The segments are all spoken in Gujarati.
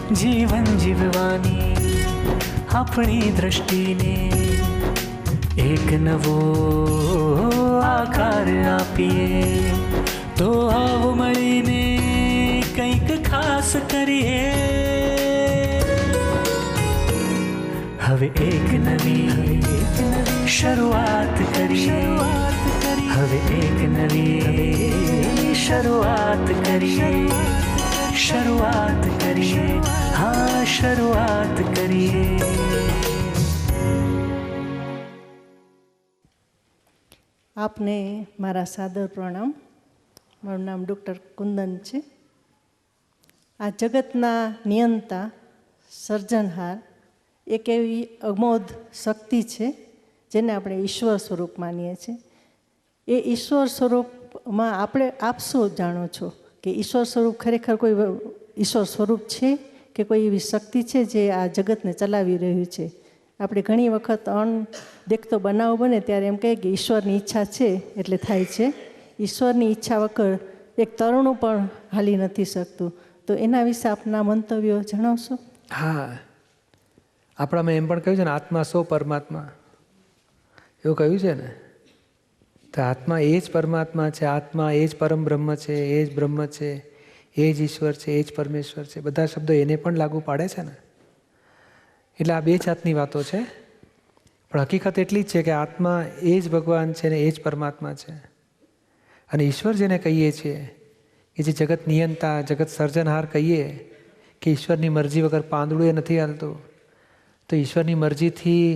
જીવન જીવવાની આપણી દ્રષ્ટિને એક નવો આકાર આપીએ. તો આવો મળીને કંઈક ખાસ કરીએ. હવે એક નવી શરૂઆત કરીએ. હવે એક નવી શરૂઆત કરીએ. શરૂઆત કરીએ. હા, શરૂઆત કરીએ. આપને મારા સાદર પ્રણામ. મારું નામ ડૉક્ટર કુંદન છે. આ જગતના નિયંતા, સર્જનહાર એક એવી અમોઘ શક્તિ છે જેને આપણે ઈશ્વર સ્વરૂપ માનીએ છીએ. એ ઈશ્વર સ્વરૂપમાં આપ શું જાણો છો કે ઈશ્વર સ્વરૂપ ખરેખર કોઈ ઈશ્વર સ્વરૂપ છે કે કોઈ એવી શક્તિ છે જે આ જગતને ચલાવી રહ્યું છે? આપણે ઘણી વખત અણદેખતો બનાવ બને ત્યારે એમ કહીએ કે ઈશ્વરની ઈચ્છા છે એટલે થાય છે. ઈશ્વરની ઈચ્છા વગર એક તરણું પણ હાલી નથી શકતું. તો એના વિશે આપના મંતવ્યો જણાવશો? હા, આપણામાં એમ પણ કહ્યું છે ને, આત્મા સો પરમાત્મા, એવું કહ્યું છે ને. તો આત્મા એ જ પરમાત્મા છે, આત્મા એ જ પરમ બ્રહ્મ છે, એ જ બ્રહ્મ છે, એ જ ઈશ્વર છે, એ જ પરમેશ્વર છે. બધા શબ્દો એને પણ લાગુ પાડે છે ને. એટલે આ બે જાતની વાતો છે. પણ હકીકત એટલી જ છે કે આત્મા એ જ ભગવાન છે ને એ જ પરમાત્મા છે. અને ઈશ્વર જેને કહીએ છીએ કે જે જગત નિયંતા, જગત સર્જનહાર કહીએ કે ઈશ્વરની મરજી વગર પાંદડું એ નથી હાલતું. તો ઈશ્વરની મરજીથી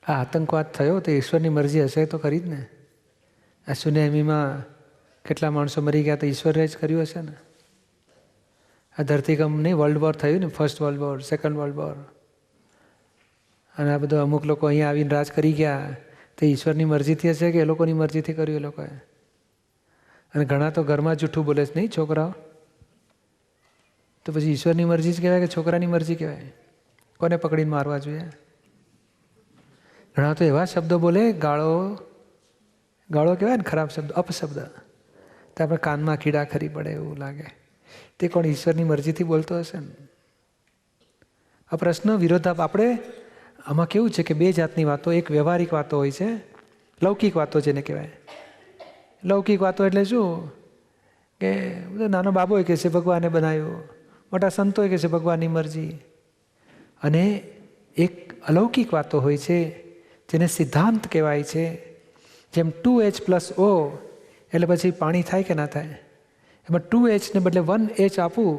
આ આતંકવાદ થયો તો ઈશ્વરની મરજી હશે તો ખરી જ ને. આ સુનામીમાં કેટલા માણસો મરી ગયા તો ઈશ્વરે જ કર્યું હશે ને. આ ધરતીકંપ નહીં, વર્લ્ડ વોર થયું ને, first world war, second world war. અને આ બધું અમુક લોકો અહીંયા આવીને રાજ કરી ગયા તો ઈશ્વરની મરજીથી હશે કે એ લોકોની મરજીથી કર્યું એ લોકોએ? અને ઘણા તો ઘરમાં જૂઠું બોલે છે નહીં છોકરાઓ. તો પછી ઈશ્વરની મરજી જ કહેવાય કે છોકરાની મરજી કહેવાય? કોને પકડીને મારવા જોઈએ? ઘણા તો એવા શબ્દો બોલે, ગાળો કહેવાય ને, ખરાબ શબ્દ, અપશબ્દ, તો આપણે કાનમાં કીડા ખરી પડે એવું લાગે. તે કોણ ઈશ્વરની મરજીથી બોલતો હશે ને? આ પ્રશ્ન આપણે આમાં કેવું છે કે બે જાતની વાતો. એક વ્યવહારિક વાતો હોય છે, લૌકિક વાતો જેને કહેવાય. લૌકિક વાતો એટલે શું કે નાનો બાબો કહે છે ભગવાને બનાવ્યો, મોટા સંતોએ કહે છે ભગવાનની મરજી. અને એક અલૌકિક વાતો હોય છે જેને સિદ્ધાંત કહેવાય છે. જેમ 2H+O એટલે પછી પાણી થાય કે ના થાય? એમાં 2H ને બદલે 1H આપું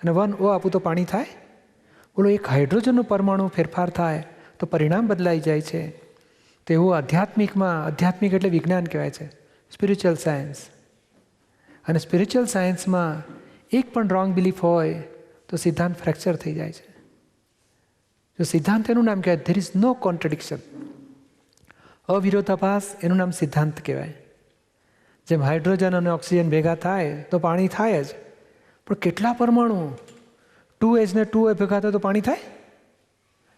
અને 1O આપું તો પાણી થાય? બોલો, એક હાઇડ્રોજનનું પરમાણુ ફેરફાર થાય તો પરિણામ બદલાઈ જાય છે. તો એવું આધ્યાત્મિક એટલે વિજ્ઞાન કહેવાય છે, સ્પિરિચ્યુઅલ સાયન્સ. અને સ્પિરિચ્યુઅલ સાયન્સમાં એક પણ રોંગ બિલીફ હોય તો સિદ્ધાંત ફ્રેક્ચર થઈ જાય છે. જો સિદ્ધાંત એનું નામ કહેવાય, ધેર ઇઝ નો કોન્ટ્રડિક્શન, અવિરોધાભાસ, એનું નામ સિદ્ધાંત કહેવાય. જેમ હાઇડ્રોજન અને ઓક્સિજન ભેગા થાય તો પાણી થાય જ, પણ કેટલા પરમાણુ 2H ને 2O ભેગા થાય તો પાણી થાય?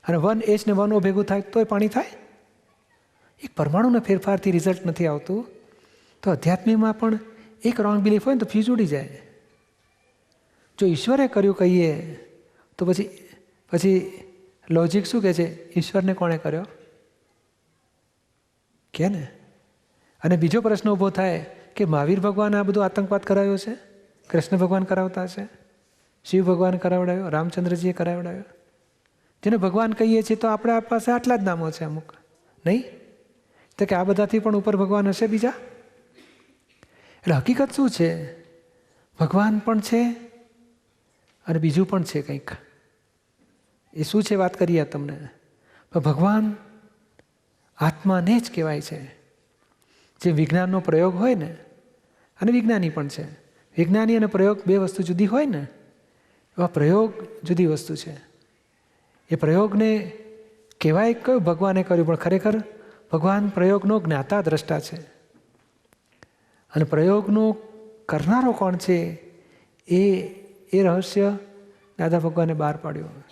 અને 1H ને 1O ભેગું થાય તોય પાણી થાય? એક પરમાણુના ફેરફારથી રિઝલ્ટ નથી આવતું. તો અધ્યાત્મમાં પણ એક રોંગ બિલીફ હોય ને તો ફ્યુઝ ઉડી જાય. જો ઈશ્વરે કર્યું કહીએ તો પછી લોજિક શું કહે છે? ઈશ્વરને કોણે કર્યો કે ને? અને બીજો પ્રશ્ન ઊભો થાય કે મહાવીર ભગવાન આ બધું આતંકવાદ કરાવ્યો છે? કૃષ્ણ ભગવાન કરાવતા છે? શિવ ભગવાન કરાવડાવ્યો? રામચંદ્રજીએ કરાવડાવ્યો? જેને ભગવાન કહીએ છીએ તો આપણા પાસે આટલા જ નામો છે અમુક, નહીં? તો કે આ બધાથી પણ ઉપર ભગવાન હશે બીજા? એટલે હકીકત શું છે? ભગવાન પણ છે અને બીજું પણ છે કંઈક. એ શું છે વાત કરીએ તમને. પણ ભગવાન આત્માને જ કહેવાય છે. જે વિજ્ઞાનનો પ્રયોગ હોય ને, અને વિજ્ઞાની પણ છે. વિજ્ઞાની અને પ્રયોગ બે વસ્તુ જુદી હોય ને, એવા પ્રયોગ જુદી વસ્તુ છે. એ પ્રયોગને કહેવાય કયો ભગવાને કર્યું, પણ ખરેખર ભગવાન પ્રયોગનો જ્ઞાતા દ્રષ્ટા છે. અને પ્રયોગનો કરનારો કોણ છે એ રહસ્ય દાદા ભગવાને બહાર પાડ્યું.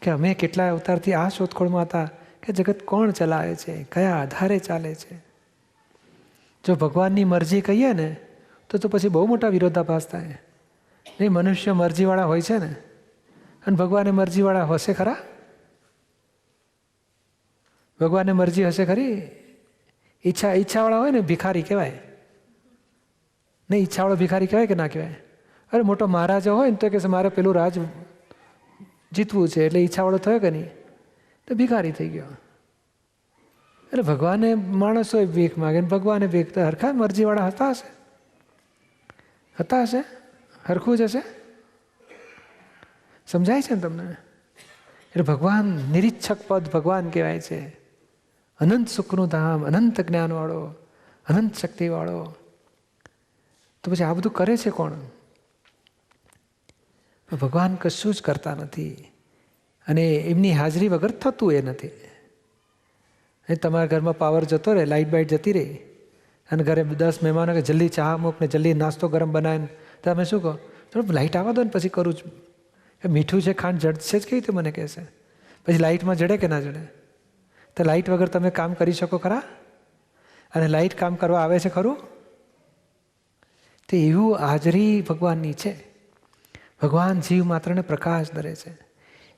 કે અમે કેટલા અવતારથી આ શોધખોળમાં હતા કે જગત કોણ ચલાવે છે, કયા આધારે ચાલે છે. જો ભગવાનની મરજી કહીએ ને તો પછી બહુ મોટા વિરોધાભાસ થાય. નહીં, મનુષ્ય મરજીવાળા હોય છે ને, અને ભગવાને મરજીવાળા હશે ખરા? ભગવાનને મરજી હશે ખરી? ઈચ્છાવાળા હોય ને ભિખારી કહેવાય. નહીં, ઈચ્છાવાળો ભિખારી કહેવાય કે ના કહેવાય? અરે મોટો મહારાજા હોય ને તો કે મારે પેલું રાજ જીતવું છે એટલે ઈચ્છાવાળો થયો કે નહીં, તો ભિખારી થઈ ગયો. એટલે ભગવાને માણસો ભીખ માગે ને ભગવાને ભીખ, તો હરખા મરજીવાળા હતા હશે? હતા હશે? હરખું જ હશે? સમજાય છે ને તમને? એટલે ભગવાન નિરીક્ષક પદ ભગવાન કહેવાય છે. અનંત સુખનું ધામ, અનંત જ્ઞાનવાળો, અનંત શક્તિવાળો. તો પછી આ બધું કરે છે કોણ? ભગવાન કશું જ કરતા નથી અને એમની હાજરી વગર થતું એ નથી. તમારા ઘરમાં પાવર જતો રહે, લાઇટ બાઇટ જતી રહી અને ઘરે 10 મહેમાનો કે જલ્દી ચા મૂક ને જલ્દી નાસ્તો ગરમ બનાવીને, તમે શું કહો? થોડું લાઇટ આવવા દો ને પછી કરું છું. મીઠું છે, ખાંડ જડશે જ કેવી રીતે મને કહેશે? પછી લાઇટમાં જડે કે ના જડે? તો લાઇટ વગર તમે કામ કરી શકો ખરા? અને લાઇટ કામ કરવા આવે છે ખરું? તો એવું હાજરી ભગવાનની છે. ભગવાન જીવ માત્રને પ્રકાશ ધરે છે.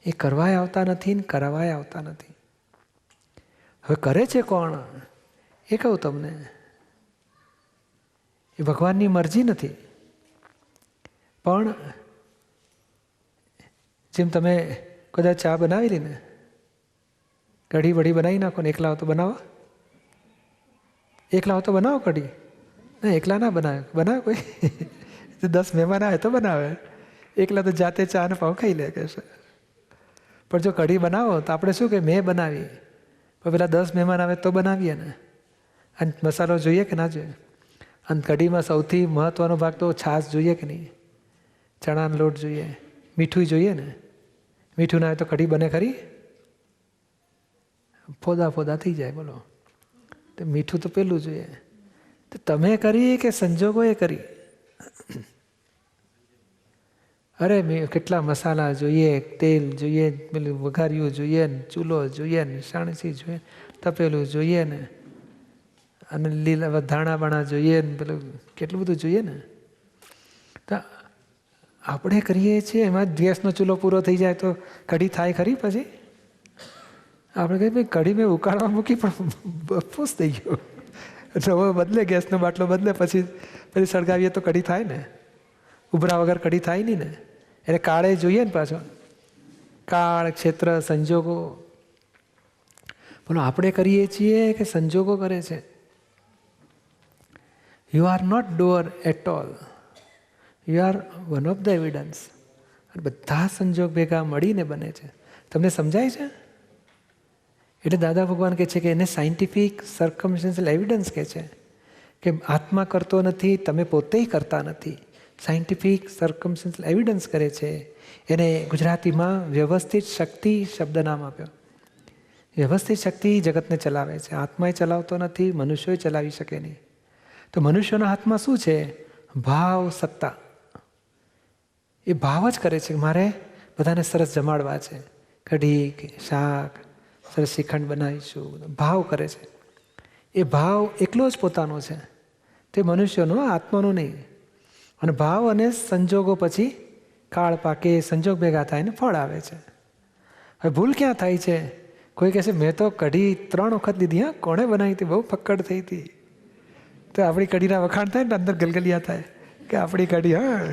એ કરવાય આવતા નથી ને કરાવાય આવતા નથી. હવે કરે છે કોણ એ કહું તમને. એ ભગવાનની મરજી નથી. પણ જેમ તમે કદાચ ચા બનાવી લી ને, કઢી બઢી બનાવી નાખો ને, એકલા હો તો બનાવો? એકલા હો તો બનાવો કઢી? ના, એકલા ના બનાવે. બનાવે કોઈ? 10 મહેમાન આવે તો બનાવે. એકલા તો જાતે ચા ને પાવ ખાઈ લે કે છે. પણ જો કઢી બનાવો તો આપણે શું કે મેં બનાવી, પણ પેલા 10 મહેમાન આવે તો બનાવીએ ને. અને મસાલો જોઈએ કે ના જોઈએ? અને કઢીમાં સૌથી મહત્વનો ભાગ તો છાશ જોઈએ કે નહીં? ચણાનો લોટ જોઈએ, મીઠું જોઈએ ને. મીઠું ના આવે તો કઢી બને ખરી? ફોદા ફોદા થઈ જાય. બોલો, તો મીઠું તો પેલું જોઈએ. તો તમે કરી કે સંજોગોએ કરી? અરે કેટલા મસાલા જોઈએ, તેલ જોઈએ, પેલું વઘાર્યું જોઈએ ને, ચૂલો જોઈએ ને, સાણસી જોઈએ, તપેલું જોઈએ ને, અને લીલા ધાણા બાણા જોઈએ ને, પેલું કેટલું બધું જોઈએ ને. તો આપણે કરીએ છીએ એમાં જ ગેસનો ચૂલો પૂરો થઈ જાય તો કઢી થાય ખરી? પછી આપણે કહીએ ભાઈ કઢી મેં ઉકાળવા મૂકી પણ બફૂસ થઈ ગયો, રવો બદલે, ગેસનો બાટલો બદલે, પછી સળગાવીએ તો કઢી થાય ને? ઉભરા વગર કઢી થાય નહીં ને. એટલે કાળે જોઈએ ને પાછો, કાળ, ક્ષેત્ર, સંજોગો. બોલો, આપણે કરીએ છીએ કે સંજોગો કરે છે? You are not doer at all, you are one of the evidence. અને બધા સંજોગ ભેગા મળીને બને છે. તમને સમજાય છે? એટલે દાદા ભગવાન કહે છે કે એને સાયન્ટિફિક સર્કમસ્ટન્શિયલ એવિડન્સ કહે છે કે આત્મા કરતો નથી, તમે પોતે કરતા નથી. સાયન્ટિફિક સર્કમસ્ટન્શિયલ એવિડન્સ કરે છે. એને ગુજરાતીમાં વ્યવસ્થિત શક્તિ શબ્દ નામ આપ્યો. વ્યવસ્થિત શક્તિ જગતને ચલાવે છે. આત્માએ ચલાવતો નથી, મનુષ્યોએ ચલાવી શકે નહીં. તો મનુષ્યના હાથમાં શું છે? ભાવ, સત્તા. એ ભાવ જ કરે છે કે મારે બધાને સરસ જમાડવા છે, કઢી, શાક, સરસ શ્રીખંડ બનાવીશું. ભાવ કરે છે. એ ભાવ એકલો જ પોતાનો છે, તે મનુષ્યનો, આત્માનો નહીં. અને ભાવ અને સંજોગો પછી કાળ પાકે, સંજોગ ભેગા થાય ને ફળ આવે છે. હવે ભૂલ ક્યાં થાય છે? કોઈ કહે છે મેં તો કઢી 3 વખત લીધી. હા, કોણે બનાવી હતી? બહુ ફક્કડ થઈ હતી. તો આપણી કઢીના વખાણ થાય ને અંદર ગલગલિયા થાય કે આપણી કઢી. હા,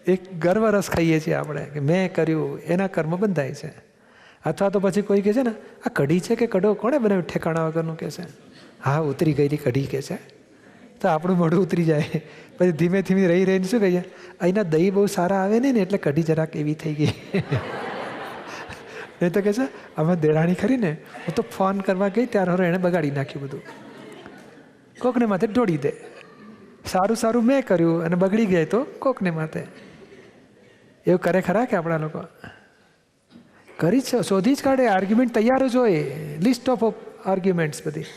એક ગર્વ રસ ખાઈએ છીએ આપણે કે મેં કર્યું, એના કર્મ બંધાય છે. અથવા તો પછી કોઈ કહે છે ને આ કઢી છે કે કડો કોણે બનાવ્યું ઠેકાણા વગરનું કહે છે. હા, ઉતરી ગયેલી કઢી કહે છે. તો આપણું મોઢું ઉતરી જાય. પછી ધીમે ધીમે રહી રહીને શું કહીએ, અહીંના દહીં બહુ સારા આવે ને એટલે કઢી જરાક એવી થઈ ગઈ. નહીં તો કહે છે અમે દેરાણી ખરી ને, હું તો ફોન કરવા ગઈ ત્યારે એણે બગાડી નાખ્યું બધું. કોકને માથે ઢોળી દે. સારું સારું મેં કર્યું અને બગડી ગયા તો કોકને માથે. એવું કરે ખરા કે આપણા લોકો? કરી જ શોધી જ કાઢે. આર્ગ્યુમેન્ટ તૈયાર જ હોય, લિસ્ટ ઓફ આર્ગ્યુમેન્ટ્સ બધી.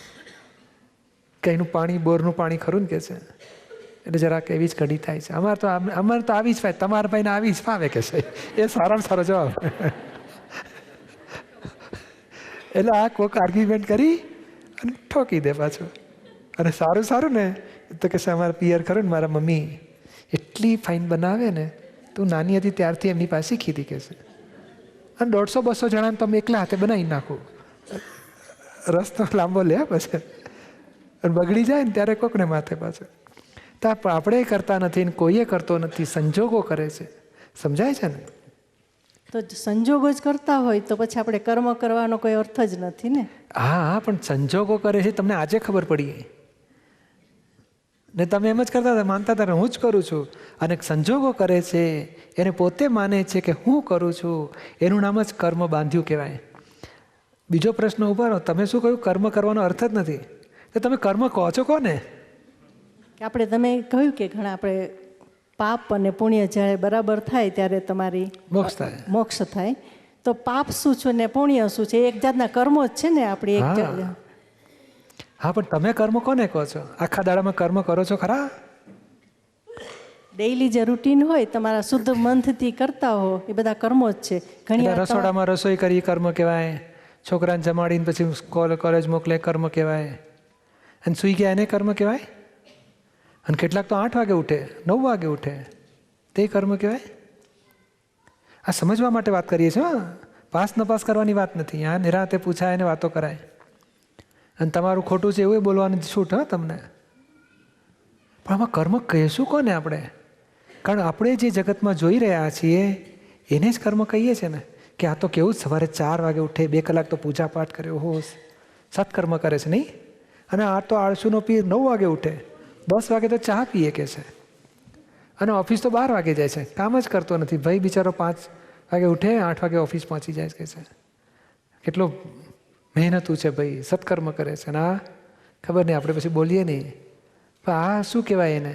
કંઈનું પાણી, બોરનું પાણી ખરું ને કે છે, એટલે જરાક એવી જ કઢી થાય છે. અમારે તો આવી જ ફાવે, તમારા ભાઈને આવી જ ફાવે કે છે. એ સારામાં સારો જવાબ. એટલે આ કોઈક આર્ગ્યુમેન્ટ કરી અને ઠોકી દે પાછું. અને સારું ને તો કે છે અમારા પિયર ખરું ને, મારા મમ્મી એટલી ફાઇન બનાવે ને તું નાની હતી ત્યારથી એમની પાસે શીખી હતી કે છે. અને 150-200 જણાને તમે એકલા હાથે બનાવી નાખો, રસ્તો લાંબો લે પછી અને બગડી જાય ને ત્યારે કોકને માથે પાછળ. તો આપણે કરતા નથી ને કોઈએ કરતો નથી, સંજોગો કરે છે. સમજાય છે ને? તો સંજોગો જ કરતા હોય તો પછી આપણે કર્મ કરવાનો કોઈ અર્થ જ નથી ને. હા, પણ સંજોગો કરે છે તમને આજે ખબર પડી ને તમે એમ જ કરતા હતા, માનતા હતા હું જ કરું છું. અને સંજોગો કરે છે એને પોતે માને છે કે હું કરું છું, એનું નામ જ કર્મ બાંધ્યું કહેવાય. બીજો પ્રશ્ન ઉભા રહો, તમે શું કહ્યું? કર્મ કરવાનો અર્થ જ નથી. તો તમે કર્મ કહો છો કોને? કે આપણે તમે કહ્યું કે ઘણા આપણે પાપ અને પુણ્ય જ્યારે બરાબર થાય ત્યારે તમારી મોક્ષ થાય. મોક્ષ થાય. તો પાપ શું છે ને પુણ્ય શું છે? એક જાતના કર્મો જ છે ને આપણી એક. હા, પણ તમે કર્મ કોને કહો છો? આખા દાડામાં કર્મ કરો છો ખરા? ડેઈલી જે રૂટીન હોય તમારા શુદ્ધ મનથી કરતા હો એ બધા કર્મો જ છે. ઘણી રસોડામાં રસોઈ કરી કર્મ કહેવાય, છોકરાને જમાડીને પછી કોલેજ મોકલે કર્મ કહેવાય, અને સૂઈ ગયા એને કર્મ કહેવાય. અને કેટલાક તો 8 વાગે ઉઠે, 9 વાગે ઉઠે, તે કર્મ કહેવાય. આ સમજવા માટે વાત કરીએ છીએ. પાસ નપાસ કરવાની વાત નથી. આ નિરાતે પૂછાય અને વાતો કરાય. અને તમારું ખોટું છે એવું બોલવાની છૂટ હા તમને. પણ આમાં કર્મ કહીશું કોને આપણે? કારણ આપણે જે જગતમાં જોઈ રહ્યા છીએ એને જ કર્મ કહીએ છીએ ને. કે આ તો કેવું સવારે 4 વાગે ઉઠે, 2 કલાક તો પૂજા પાઠ કર્યો, હો સત્કર્મ કરે છે નહીં. અને આ તો આળસુનો પીર 9 વાગે ઉઠે, 10 વાગે તો ચા પીએ કે છે, અને ઓફિસ તો 12 વાગે જાય છે, કામ જ કરતો નથી. ભાઈ બિચારો 5 વાગે ઉઠે, 8 વાગે ઓફિસ પહોંચી જાય કે છે. કેટલો મહેનતું છે ભાઈ, સત્કર્મ કરે છે. અને આ ખબર નહીં, આપણે પછી બોલીએ નહીં. પણ આ શું કહેવાય એને?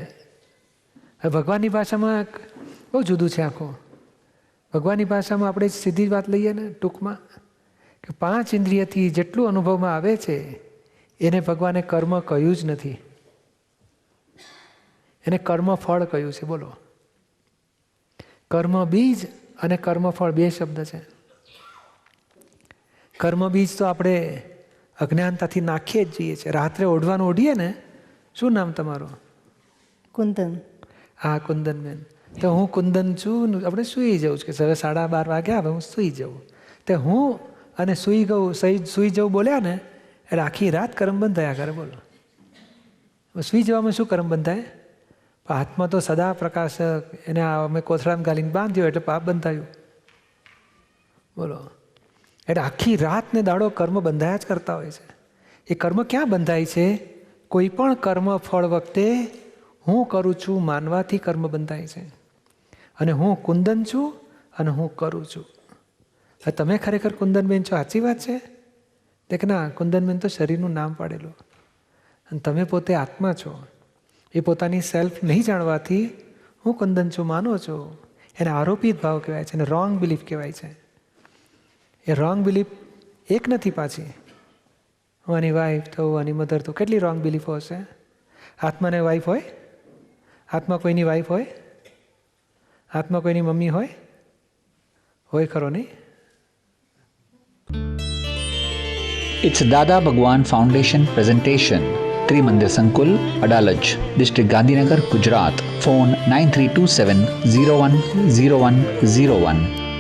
ભગવાનની ભાષામાં બહુ જુદું છે આખું. ભગવાનની ભાષામાં આપણે સીધી વાત લઈએ ને ટૂંકમાં, કે 5 ઇન્દ્રિયથી જેટલું અનુભવમાં આવે છે એને ભગવાને કર્મ કહ્યું જ નથી, એને કર્મ ફળ કહ્યું છે. બોલો, કર્મ બીજ અને કર્મ ફળ 2 શબ્દ છે. કર્મ બીજ તો આપણે અજ્ઞાનતાથી નાખીએ જ જઈએ છીએ. રાત્રે ઓઢવાનું ઓઢીએ ને, શું નામ તમારું? કુંદન. હા, કુંદનબેન. તો હું કુંદન છું, આપણે સૂઈ જવું છે કે હવે 12:30 વાગ્યા, હવે હું સૂઈ જાઉં. તે હું અને સૂઈ જવું બોલ્યા ને એટલે આખી રાત કર્મ બંધ થયા કરે. બોલો, સૂઈ જવામાં શું કર્મ બંધ થાય? હાથમાં તો સદા પ્રકાશક, એને અમે કોથળામાં ગાલીને બાંધ્યો એટલે પાપ બંધાયું. બોલો, એટલે આખી રાત ને દાડો કર્મ બંધાયા જ કરતા હોય છે. એ કર્મ ક્યાં બંધાય છે? કોઈ પણ કર્મ ફળ વખતે હું કરું છું માનવાથી કર્મ બંધાય છે. અને હું કુંદન છું અને હું કરું છું. હવે તમે ખરેખર કુંદનબેન છો, સાચી વાત છે? દેખ ના, કુંદનબેન તો શરીરનું નામ પાડેલું, અને તમે પોતે આત્મા છો. એ પોતાની સેલ્ફ નહીં જાણવાથી હું કુંદન છું માનો છો, એને આરોપિત ભાવ કહેવાય છે, એને રોંગ બિલીફ કહેવાય છે. એ રોંગ બિલીફ એક નથી પાછી. હું આની વાઈફ થવું, આની મધર થવું, કેટલી રોંગ બિલીફો હશે. આત્માને વાઈફ હોય? આત્મા કોઈની વાઈફ હોય? આત્મા કોઈની મમ્મી હોય? હોય ખરો નહીં? It's Dada Bhagwan Foundation presentation. Trimandir Sankul, Adalaj, District Gandhinagar, Gujarat. Phone 9327 010101.